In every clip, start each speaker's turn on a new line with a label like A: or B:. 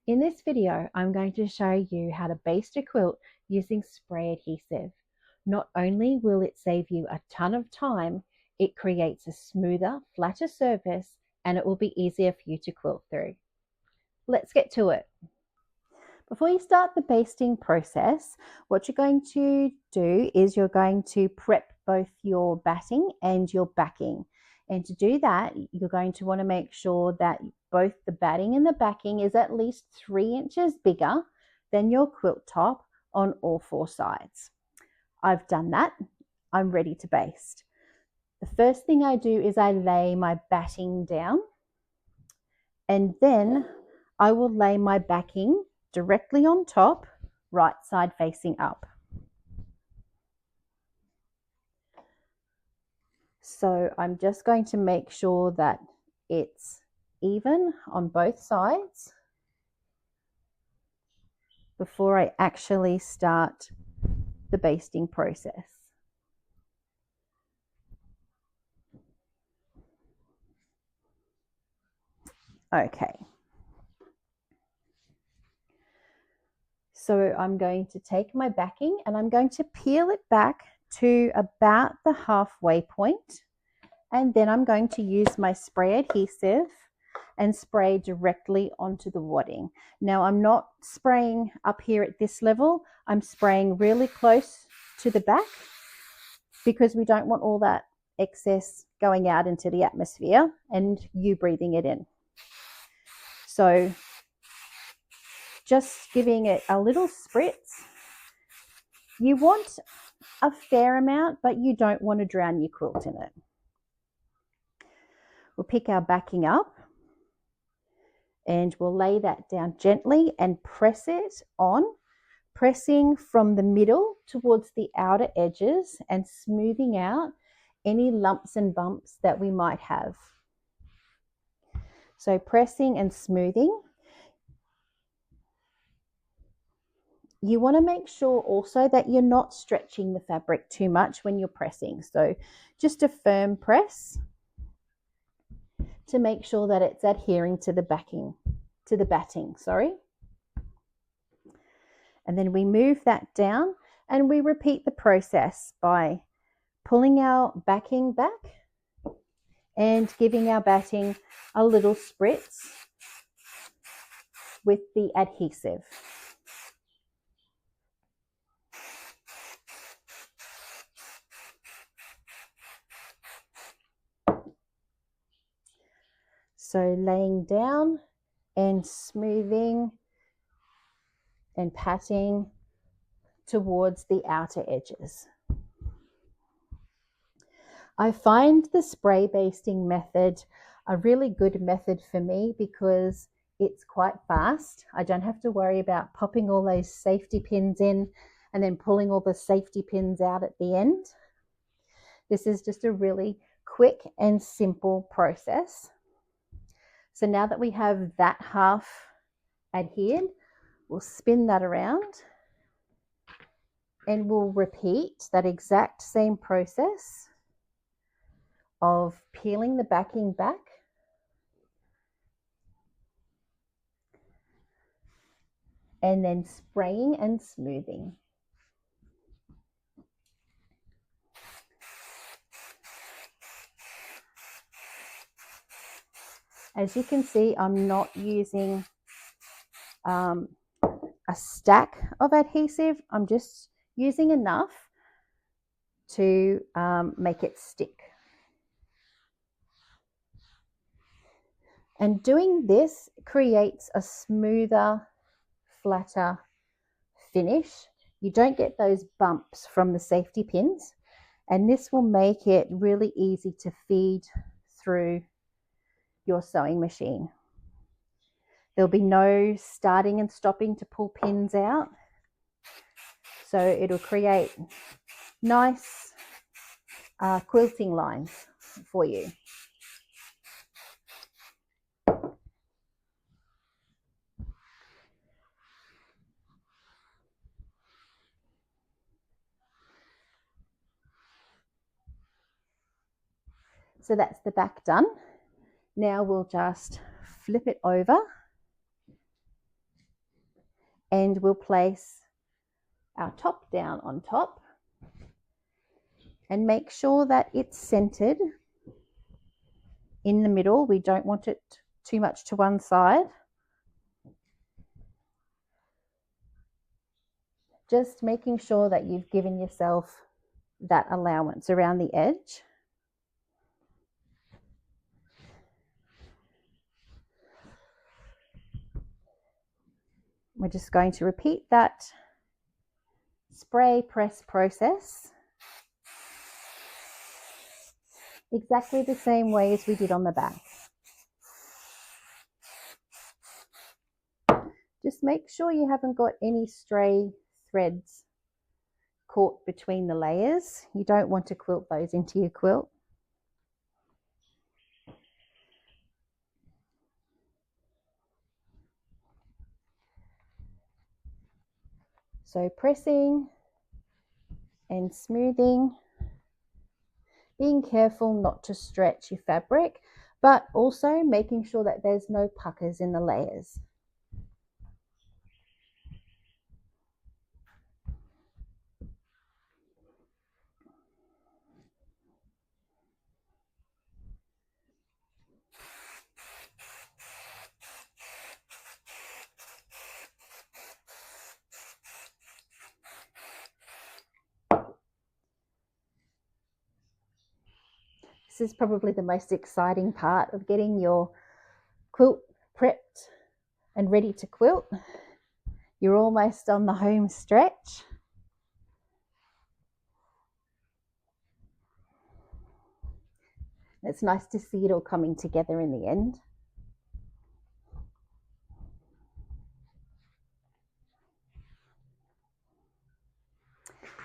A: In this video, I'm going to show you how to baste a quilt using spray adhesive. Not only will it save you a ton of time, it creates a smoother, flatter surface, and it will be easier for you to quilt through. Let's get to it. Before you start the basting process, what you're going to do is you're going to prep both your batting and your backing. And to do that, you're going to want to make sure that both the batting and the backing is at least 3 inches bigger than your quilt top on all 4 sides. I've done that. I'm ready to baste. The first thing I do is I lay my batting down, and then I will lay my backing directly on top, right side facing up. So I'm just going to make sure that it's even on both sides before I actually start the basting process. Okay. So I'm going to take my backing and I'm going to peel it back to about the halfway point, and then I'm going to use my spray adhesive and spray directly onto the wadding. Now I'm not spraying up here at this level, I'm spraying really close to the back because we don't want all that excess going out into the atmosphere and you breathing it in. So just giving it a little spritz. You want a fair amount, but you don't want to drown your quilt in it. We'll pick our backing up and we'll lay that down gently and press it on, pressing from the middle towards the outer edges and smoothing out any lumps and bumps that we might have. So pressing and smoothing. You want to make sure also that you're not stretching the fabric too much when you're pressing. So just a firm press to make sure that it's adhering to the batting, sorry. And then we move that down and we repeat the process by pulling our backing back and giving our batting a little spritz with the adhesive. So laying down and smoothing and patting towards the outer edges. I find the spray basting method a really good method for me because it's quite fast. I don't have to worry about popping all those safety pins in and then pulling all the safety pins out at the end. This is just a really quick and simple process. So now that we have that half adhered, we'll spin that around and we'll repeat that exact same process of peeling the backing back and then spraying and smoothing. As you can see, I'm not using a stack of adhesive. I'm just using enough to make it stick. And doing this creates a smoother, flatter finish. You don't get those bumps from the safety pins, and this will make it really easy to feed through your sewing machine. There'll be no starting and stopping to pull pins out. So it'll create nice quilting lines for you. So that's the back done. Now we'll just flip it over and we'll place our top down on top and make sure that it's centered in the middle. We don't want it too much to one side. Just making sure that you've given yourself that allowance around the edge. We're just going to repeat that spray press process exactly the same way as we did on the back. Just make sure you haven't got any stray threads caught between the layers. You don't want to quilt those into your quilt. So pressing and smoothing, being careful not to stretch your fabric, but also making sure that there's no puckers in the layers. This is probably the most exciting part of getting your quilt prepped and ready to quilt. You're almost on the home stretch. It's nice to see it all coming together in the end.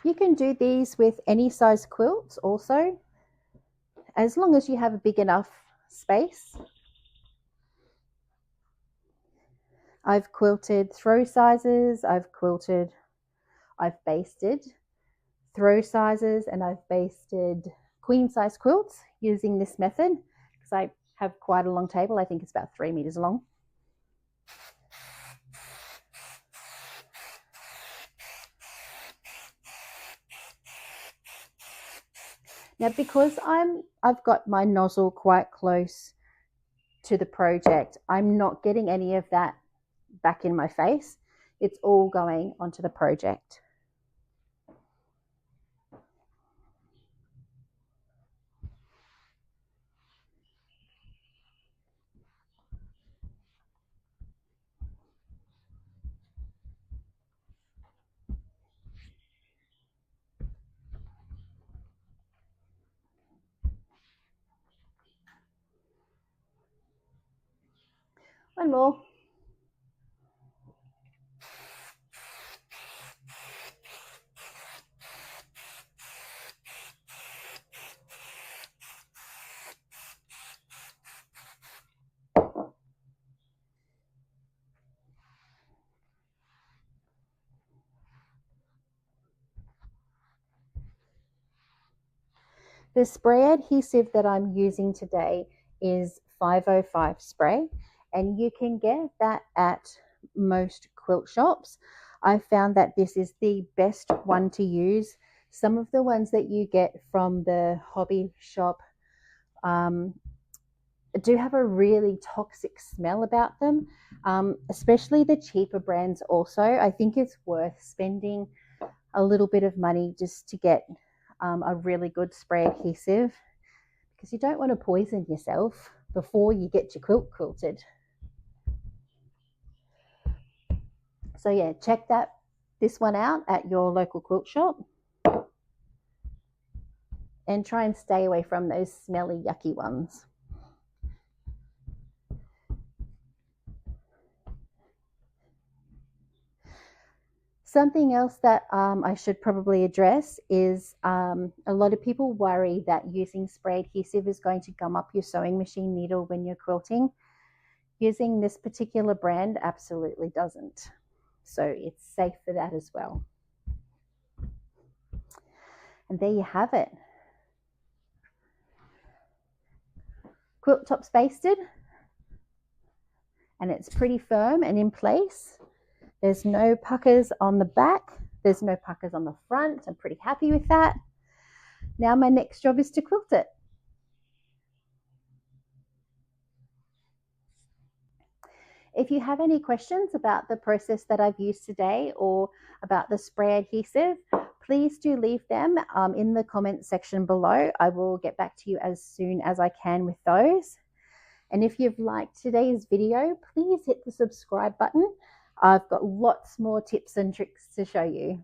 A: You can do these with any size quilts also, as long as you have a big enough space. I've quilted throw sizes, I've basted throw sizes, and I've basted queen size quilts using this method because I have quite a long table. I think it's about 3 meters long. Now, because I've got my nozzle quite close to the project, I'm not getting any of that back in my face. It's all going onto the project. One more. The spray adhesive that I'm using today is 505 spray, and you can get that at most quilt shops. I found that this is the best one to use. Some of the ones that you get from the hobby shop do have a really toxic smell about them, especially the cheaper brands also. I think it's worth spending a little bit of money just to get a really good spray adhesive, because you don't want to poison yourself before you get your quilt quilted. So yeah, check this one out at your local quilt shop and try and stay away from those smelly, yucky ones. Something else that I should probably address is a lot of people worry that using spray adhesive is going to gum up your sewing machine needle when you're quilting. Using this particular brand absolutely doesn't. So it's safe for that as well. And there you have it. Quilt top's basted and it's pretty firm and in place. There's no puckers on the back. There's no puckers on the front. I'm pretty happy with that. Now my next job is to quilt it. If you have any questions about the process that I've used today or about the spray adhesive, please do leave them in the comment section below. I will get back to you as soon as I can with those. And if you've liked today's video, please hit the subscribe button. I've got lots more tips and tricks to show you.